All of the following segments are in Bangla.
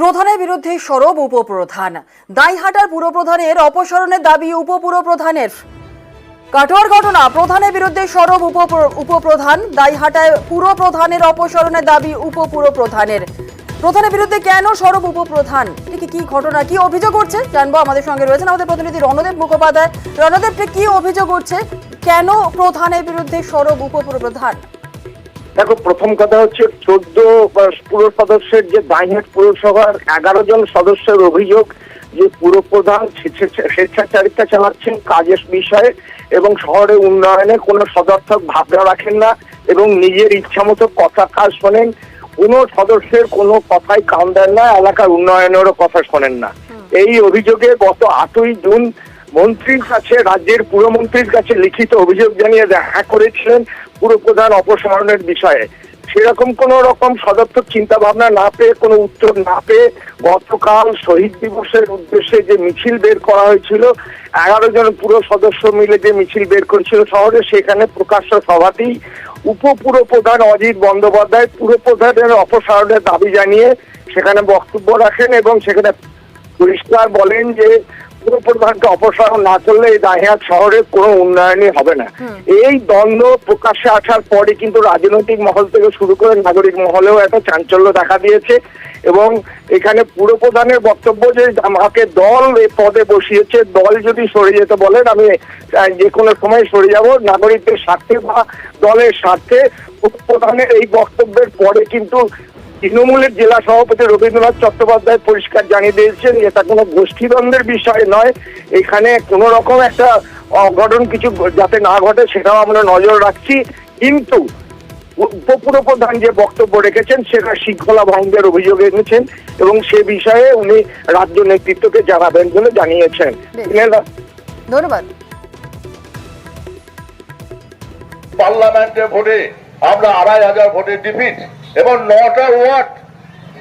প্রধানের বিরুদ্ধে সরব উপপ্রধান। দাইহাটার পুরপ্রধানের অপসারণের দাবি উপপুরপ্রধানের। কাটোয়ার ঘটনা, প্রধানের বিরুদ্ধে সরব উপপ্রধান। দাইহাটায় পুরপ্রধানের অপসারণের দাবি উপপুরপ্রধানের। প্রধানের বিরুদ্ধে কেন সরব উপপ্রধান, কি ঘটনা, কি অভিযোগ করছে জানবো। আমাদের সঙ্গে রয়েছেন আমাদের প্রতিনিধি রণদেব মুখোপাধ্যায়। রণদেব, কি অভিযোগ করছে, কেন প্রধানের বিরুদ্ধে সরব উপপুরপ্রধান? দেখো, প্রথম কথা হচ্ছে 14 পুর সদস্যের যে দাইহাট পুরসভার 11 জন সদস্যের অভিযোগ যে পুরপ্রধান স্বেচ্ছাচারিতা চালাচ্ছেন কাজের বিষয়ে এবং শহরে উন্নয়নে কোনো সদর্থক ভাবনা রাখেন না এবং নিজের ইচ্ছা মতো কথা কাজ শোনেন। কোনো সদস্যের কোনো কথাই কান দেন না, এলাকার উন্নয়নেরও কথা শোনেন না। এই অভিযোগে গত 8ই জুন মন্ত্রীর কাছে, রাজ্যের পুরমন্ত্রীর কাছে লিখিত অভিযোগ জানিয়ে দেখা করেছিলেন পুরপ্রধান অপসারণের বিষয়ে। সেরকম কোন রকম সদর্থক চিন্তা ভাবনা না পেয়ে, কোনো উত্তর না পেয়ে গতকাল শহীদ দিবসের উদ্দেশ্যে যে মিছিল বের করা হয়েছিল, 11 জন পুর সদস্য মিলে যে মিছিল বের করেছিল শহরে, সেখানে প্রকাশ্য সভাতেই উপপুরপ্রধান অজিত বন্দ্যোপাধ্যায় পুরপ্রধানের অপসারণের দাবি জানিয়ে সেখানে বক্তব্য রাখেন এবং সেখানে পরিষ্কার বলেন যে পুরপ্রধানকে অপসারণ না করলে এই দাইহাট শহরের কোনো উন্নয়নই হবে না। এই দ্বন্দ্ব প্রকাশ্যে আসার পরে কিন্তু রাজনৈতিক মহল থেকে শুরু করে নাগরিক মহলেও একটা চাঞ্চল্য দেখা দিয়েছে এবং এখানে পুরপ্রধানের বক্তব্য যে আমাকে দল এই পদে বসিয়েছে, দল যদি সরে যেতে বলেন আমি যে কোনো সময় সরে যাব নাগরিকদের স্বার্থে বা দলের স্বার্থে। পুরপ্রধানের এই বক্তব্যের পরে কিন্তু তৃণমূলের জেলা সভাপতি রবীন্দ্রনাথ চট্টোপাধ্যায় পরিষ্কার জানিয়ে দিয়েছেন এটা কোনো গোষ্ঠীদ্বন্দ্বের বিষয় নয়, এখানে কোনো রকম একটা অঘটন কিছু যাতে না ঘটে সেটাও আমরা নজর রাখছি। কিন্তু উপপুরপ্রধান যে বক্তব্য রেখেছেন সেটা শৃঙ্খলা ভঙ্গের অভিযোগ এনেছেন এবং সে বিষয়ে উনি রাজ্য নেতৃত্বকে জানাবেন বলে জানিয়েছেন। ধন্যবাদ। পার্লামেন্টে ভোটে আমরা 2500 ভোটে ডিফিট এবং 9টা ওয়ার্ড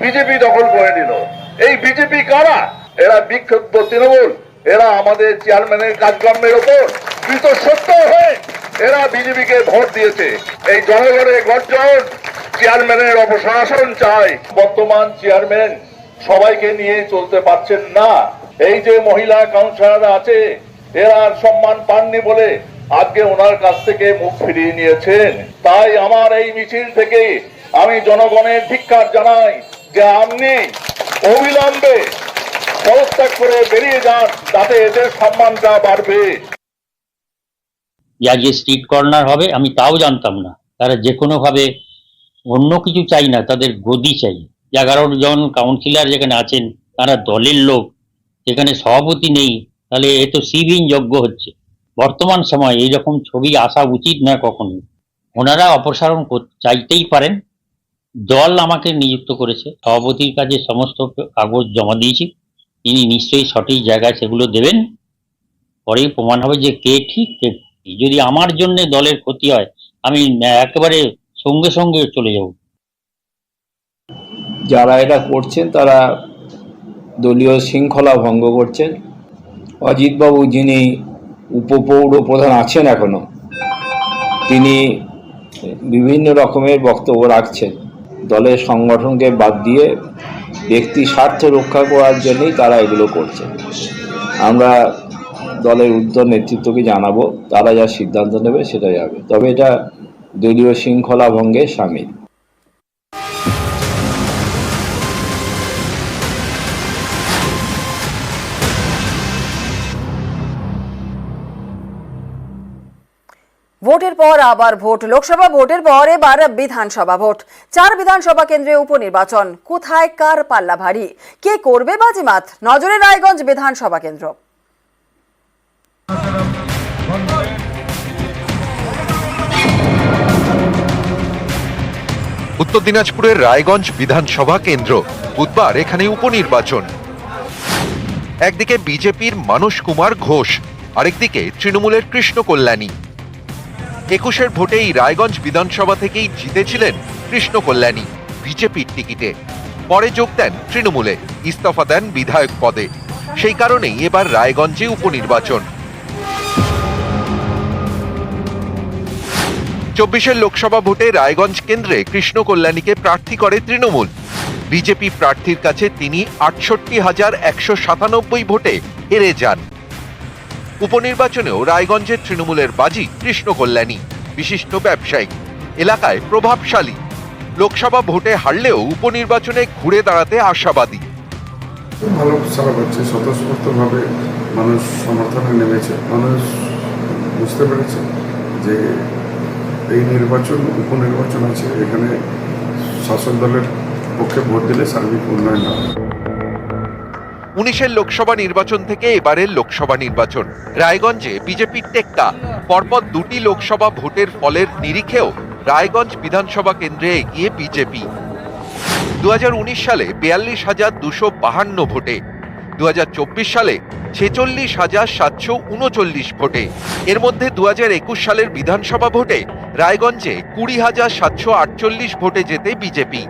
বিজেপি দখল করে নিল। এই বিজেপি কারা? এরা বিক্ষুব্ধ তৃণমূল, এরা আমাদের চেয়ারম্যানের কাজকর্মের ওপর কৃতসত্য হয়ে এরা বিজেপিকে ভোট দিয়েছে। এই জনগণের গর্জন চেয়ারম্যানের অপসারণ চায়। বর্তমান চেয়ারম্যান সবাইকে নিয়ে চলতে পারছেন না। এই যে মহিলা কাউন্সিলররা আছে এরা সম্মান পাননি বলে আজকে ওনার কাছ থেকে মুখ ফিরিয়ে নিয়েছেন। তাই আমার এই মিছিল থেকে আমি জনগণের ধিক্কার জানাই যে আপনি অবিলম্বে পদত্যাগ করে বেরিয়ে যান, তাতে এদের সম্মানটা বাড়বে। যে স্ট্রিট কর্নার হবে আমি তাও জানতাম না। তারা যে কোনো ভাবে অন্য কিছু চাই না, তাদের গদি চাই। 11 জন কাউন্সিলর যেখানে আছেন তারা দলের লোক, যেখানে সভাপতি নেই, তাহলে এ তো সিবিহীন যজ্ঞ হচ্ছে। বর্তমান সময় এইরকম ছবি আসা উচিত না কখনো। ওনারা অপসারণ চাইতেই পারেন। দল আমাকে নিযুক্ত করেছে, সভাপতির কাছে সমস্ত কাগজ জমা দিয়েছি, তিনি নিশ্চয়ই সঠিক জায়গায় সেগুলো দেবেন। পরেই প্রমাণ হবে যে কে ঠিক কে। যদি আমার জন্য দলের ক্ষতি হয় আমি একেবারে সঙ্গে সঙ্গে চলে যাব। যারা এটা করছেন তারা দলীয় শৃঙ্খলা ভঙ্গ করছেন। অজিতবাবু যিনি উপপৌর প্রধান আছেন এখনো, তিনি বিভিন্ন রকমের বক্তব্য রাখছেন। দলের সংগঠনকে বাদ দিয়ে ব্যক্তি স্বার্থ রক্ষা করার জন্যই তারা এগুলো করছে। আমরা দলের ঊর্ধ্ব নেতৃত্বকে জানাবো, তারা যা সিদ্ধান্ত নেবে সেটাই হবে, তবে এটা দলীয় শৃঙ্খলা ভঙ্গে শামিল। ভোটের পর আবার ভোট। লোকসভা ভোটের পর এবার বিধানসভা ভোট। 4 বিধানসভা কেন্দ্রে উপনির্বাচন। কোথায় কার পাল্লা ভারী, কে করবে বাজিমাত? নজরে রায়গঞ্জ বিধানসভা কেন্দ্র। উত্তর দিনাজপুরের রায়গঞ্জ বিধানসভা কেন্দ্র। বুধবার এখানে উপনির্বাচন। একদিকে বিজেপির মানস কুমার ঘোষ, আরেকদিকে তৃণমূলের কৃষ্ণ কল্যাণী। 21-এর ভোটেই রায়গঞ্জ বিধানসভা থেকেই জিতেছিলেন কৃষ্ণ কল্যাণী বিজেপির টিকিটে। পরে যোগ দেন তৃণমূলে, ইস্তফা দেন বিধায়ক পদে। সেই কারণেই এবার রায়গঞ্জে উপনির্বাচন। 24-এর লোকসভা ভোটে রায়গঞ্জ কেন্দ্রে কৃষ্ণ কল্যাণীকে প্রার্থী করে তৃণমূল। বিজেপি প্রার্থীর কাছে তিনি ৬৮,১৯৭ ভোটে হেরে যান। উপনির্বাচনেও রায়গঞ্জের তৃণমূলের বাজি কৃষ্ণ কল্যাণী, বিশিষ্ট ব্যবসায়ী, এলাকায় প্রভাবশালী। লোকসভা ভোটে হারলেও উপনির্বাচনে ঘুরে দাঁড়াতে আশাবাদী। খুব ভালো সারা পাচ্ছে, স্বতঃস্ফূর্তভাবে মানুষ সমর্থনে নেমেছে। মানুষ বুঝতে পেরেছে যে এই নির্বাচন উপনির্বাচন আছে, এখানে শাসক দলের পক্ষে ভোট দিলে সার্বিক উন্নয়ন হবে। 19-এর লোকসভা নির্বাচন থেকে এবারের লোকসভা নির্বাচন, রায়গঞ্জে বিজেপির টেক্কা। পরপর দুটি লোকসভা ভোটের ফলের নিরিখেও রায়গঞ্জ বিধানসভা কেন্দ্রে এগিয়ে বিজেপি। 2019 সালে 42,252 ভোটে, 2024 সালে 46,739 ভোটে। এর মধ্যে 2021 সালের বিধানসভা ভোটে রায়গঞ্জে 20,748 ভোটে জেতে বিজেপি।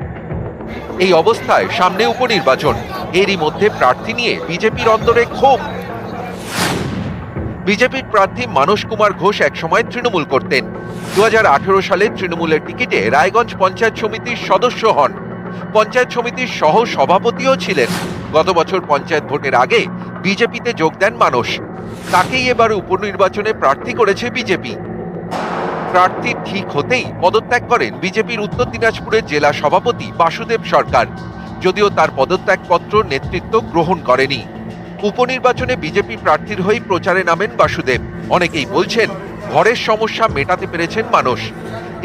এই অবস্থায় সামনে উপনির্বাচন, এরই মধ্যে প্রার্থী নিয়ে বিজেপির অন্দরে ক্ষোভ। বিজেপির প্রার্থী মানস কুমার ঘোষ একসময় তৃণমূল করতেন। 2018 সালে তৃণমূলের টিকিটে রায়গঞ্জ পঞ্চায়েত সমিতির সদস্য হন, পঞ্চায়েত সমিতির সহ সভাপতিও ছিলেন। গত বছর পঞ্চায়েত ভোটের আগে বিজেপিতে যোগ দেন মানস। তাকেই এবার উপনির্বাচনে প্রার্থী করেছে বিজেপি। প্রার্থী ঠিক হতেই পদত্যাগ করেন বিজেপির উত্তর দিনাজপুরের জেলা সভাপতি বাসুদেব সরকার, যদিও তার পদত্যাগপত্র নেতৃত্ব গ্রহণ করেনি। উপনির্বাচনে বিজেপি প্রার্থীর হয়ে প্রচারে নামেন বাসুদেব। অনেকেই বলছেন ঘরের সমস্যা মেটাতে পেরেছেন মানস,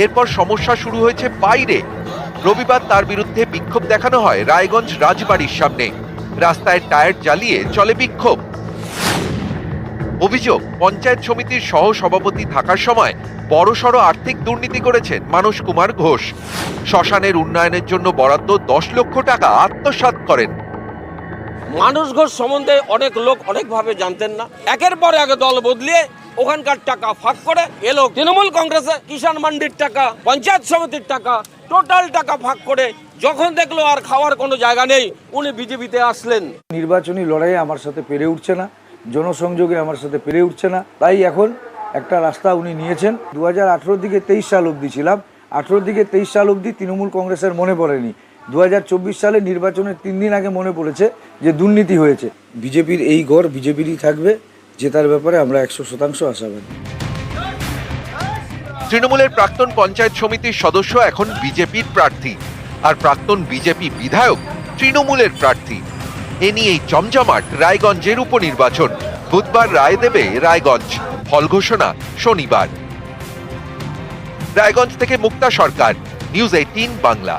এরপর সমস্যা শুরু হয়েছে বাইরে। রবিবার তার বিরুদ্ধে বিক্ষোভ দেখানো হয় রায়গঞ্জ রাজবাড়ির সামনে, রাস্তায় টায়ার জ্বালিয়ে চলে বিক্ষোভ। অভিযোগ, পঞ্চায়েত সমিতির সহ সভাপতি থাকার সময় বড়সড় আর্থিক দুর্নীতি করেছেন মানস কুমার ঘোষ। শ্মশানের উন্নয়নের জন্য বরাদ্দ 10 লক্ষ টাকা আত্মসাৎ করেন। মানস ঘোষ সম্বন্ধে অনেক লোক অনেকভাবে জানতেন না। একের পর এক দল বদলিয়ে ওখানকার টাকা ফাঁক করে এলো তৃণমূল কংগ্রেসে, কিষাণ মান্ডির টাকা, পঞ্চায়েত সমিতির টাকা, টোটাল টাকা ফাঁক করে যখন দেখলো আর খাওয়ার কোনো জায়গা নেই, উনি বিজেপিতে আসলেন। নির্বাচনী লড়াইয়ে আমার সাথে পেরে উঠছে না, জনসংযোগে আমার সাথে পেরে উঠছে না, তাই এখন একটা রাস্তা উনি নিয়েছেন। 2018 থেকে 23 সাল অবধি ছিলাম, 18 থেকে 23 সাল অবধি তৃণমূল কংগ্রেসের মনে পড়েনি। 2024 সালে নির্বাচনের 3 দিন আগে মনে পড়েছে যে দুর্নীতি হয়েছে। বিজেপির এই গড় বিজেপিরই থাকবে, জেতার ব্যাপারে আমরা 100% আশাবাদী। তৃণমূলের প্রাক্তন পঞ্চায়েত সমিতির সদস্য এখন বিজেপির প্রার্থী, আর প্রাক্তন বিজেপি বিধায়ক তৃণমূলের প্রার্থী। এ নিয়েই জমজমাট রায়গঞ্জের উপনির্বাচন। বুধবার রায় দেবে রায়গঞ্জ, ফল ঘোষণা শনিবার। রায়গঞ্জ থেকে মুক্তা সরকার, নিউজ 18 বাংলা।